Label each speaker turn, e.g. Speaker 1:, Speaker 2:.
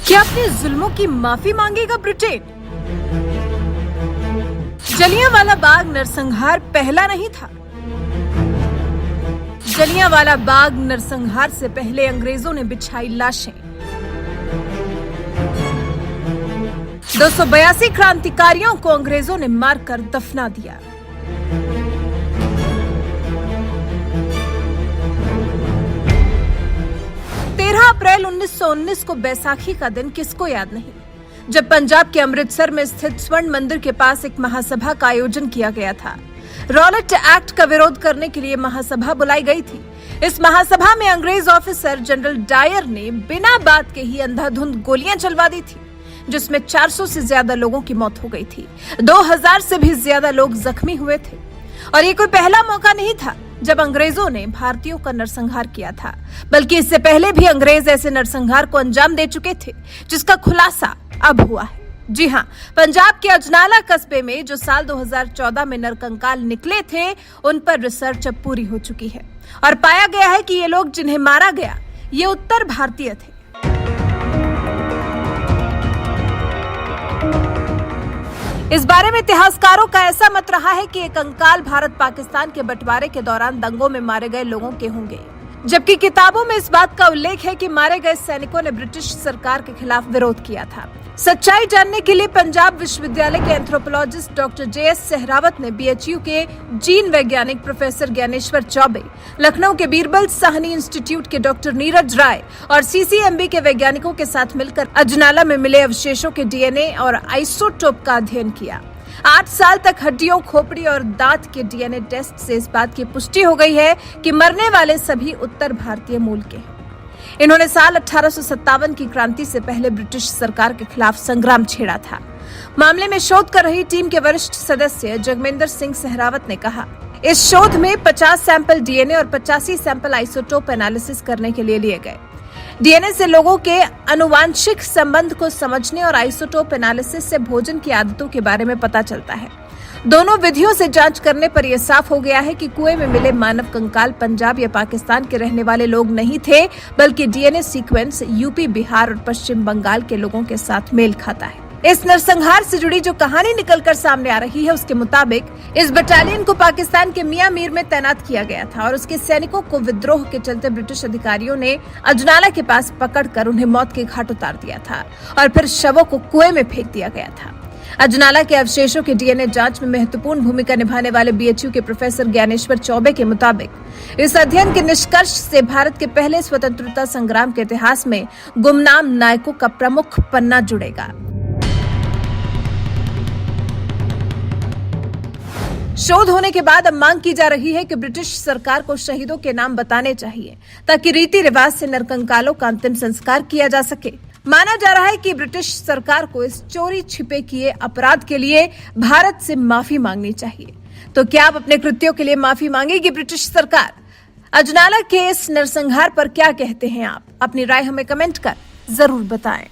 Speaker 1: क्या अपने जुल्मों की माफी मांगेगा ब्रिटेन? जलियांवाला बाग नरसंहार पहला नहीं था। जलियांवाला बाग नरसंहार से पहले अंग्रेजों ने बिछाई लाशें। 282 क्रांतिकारियों को अंग्रेजों ने मारकर दफना दिया। अप्रैल 1919 को बैसाखी का दिन किसको याद नहीं, जब पंजाब के अमृतसर में स्थित स्वर्ण मंदिर के पास एक महासभा का आयोजन किया गया था। रॉलेट एक्ट का विरोध करने के लिए महासभा बुलाई गई थी। इस महासभा में अंग्रेज ऑफिसर जनरल डायर ने बिना बात के ही अंधाधुंध गोलियां चलवा दी थी, जिसमें 400 से ज्यादा लोगों की मौत हो गई थी। 2000 से भी ज्यादा लोग जख्मी हुए थे। और ये कोई पहला मौका नहीं था जब अंग्रेजों ने भारतीयों का नरसंहार किया था, बल्कि इससे पहले भी अंग्रेज ऐसे नरसंहार को अंजाम दे चुके थे, जिसका खुलासा अब हुआ है। जी हां, पंजाब के अजनाला कस्बे में जो साल 2014 में नरकंकाल निकले थे, उन पर रिसर्च अब पूरी हो चुकी है और पाया गया है कि ये लोग जिन्हें मारा गया, ये उत्तर भारतीय थे। इस बारे में इतिहासकारों का ऐसा मत रहा है कि ये कंकाल भारत पाकिस्तान के बंटवारे के दौरान दंगों में मारे गए लोगों के होंगे, जबकि किताबों में इस बात का उल्लेख है कि मारे गए सैनिकों ने ब्रिटिश सरकार के खिलाफ विरोध किया था। सच्चाई जानने के लिए पंजाब विश्वविद्यालय के एंथ्रोपोलॉजिस्ट डॉक्टर JS सहरावत ने BHU के जीन वैज्ञानिक प्रोफेसर ज्ञानेश्वर चौबे, लखनऊ के बीरबल साहनी इंस्टीट्यूट के डॉक्टर नीरज राय और CCMB के वैज्ञानिकों के साथ मिलकर अजनाला में मिले अवशेषों के DNA और आइसोटोप का अध्ययन किया। 8 साल तक हड्डियों, खोपड़ी और दांत के DNA टेस्ट से इस बात की पुष्टि हो गई है कि मरने वाले सभी उत्तर भारतीय मूल के हैं। इन्होंने साल 1857 की क्रांति से पहले ब्रिटिश सरकार के खिलाफ संग्राम छेड़ा था। मामले में शोध कर रही टीम के वरिष्ठ सदस्य जगमेंद्र सिंह सहरावत ने कहा, इस शोध में 50 सैंपल DNA और 85 सैंपल आइसोटोप एनालिसिस करने के लिए लिए गए। DNA से लोगों के आनुवांशिक संबंध को समझने और आइसोटोप एनालिसिस से भोजन की आदतों के बारे में पता चलता है। दोनों विधियों से जांच करने पर यह साफ हो गया है कि कुएं में मिले मानव कंकाल पंजाब या पाकिस्तान के रहने वाले लोग नहीं थे, बल्कि DNA सीक्वेंस यूपी, बिहार और पश्चिम बंगाल के लोगों के साथ मेल खाता है। इस नरसंहार से जुड़ी जो कहानी निकलकर सामने आ रही है, उसके मुताबिक इस बटालियन को पाकिस्तान के मियां मीर में तैनात किया गया था और उसके सैनिकों को विद्रोह के चलते ब्रिटिश अधिकारियों ने अजनाला के पास पकड़कर उन्हें मौत के घाट उतार दिया था और फिर शवों को कुएं में फेंक दिया गया था। अजनाला के अवशेषों के DNA जांच में महत्वपूर्ण भूमिका निभाने वाले BHU के प्रोफेसर ज्ञानेश्वर चौबे के मुताबिक इस अध्ययन के निष्कर्ष से भारत के पहले स्वतंत्रता संग्राम के इतिहास में गुमनाम नायकों का प्रमुख पन्ना जुड़ेगा। शोध होने के बाद अब मांग की जा रही है कि ब्रिटिश सरकार को शहीदों के नाम बताने चाहिए, ताकि रीति रिवाज से नरकंकालों का अंतिम संस्कार किया जा सके। माना जा रहा है कि ब्रिटिश सरकार को इस चोरी छिपे किए अपराध के लिए भारत से माफी मांगनी चाहिए। तो क्या आप अपने कृत्यों के लिए माफी मांगेगी ब्रिटिश सरकार? अजनाला के इस नरसंहार पर क्या कहते हैं आप? अपनी राय हमें कमेंट कर जरूर बताएं।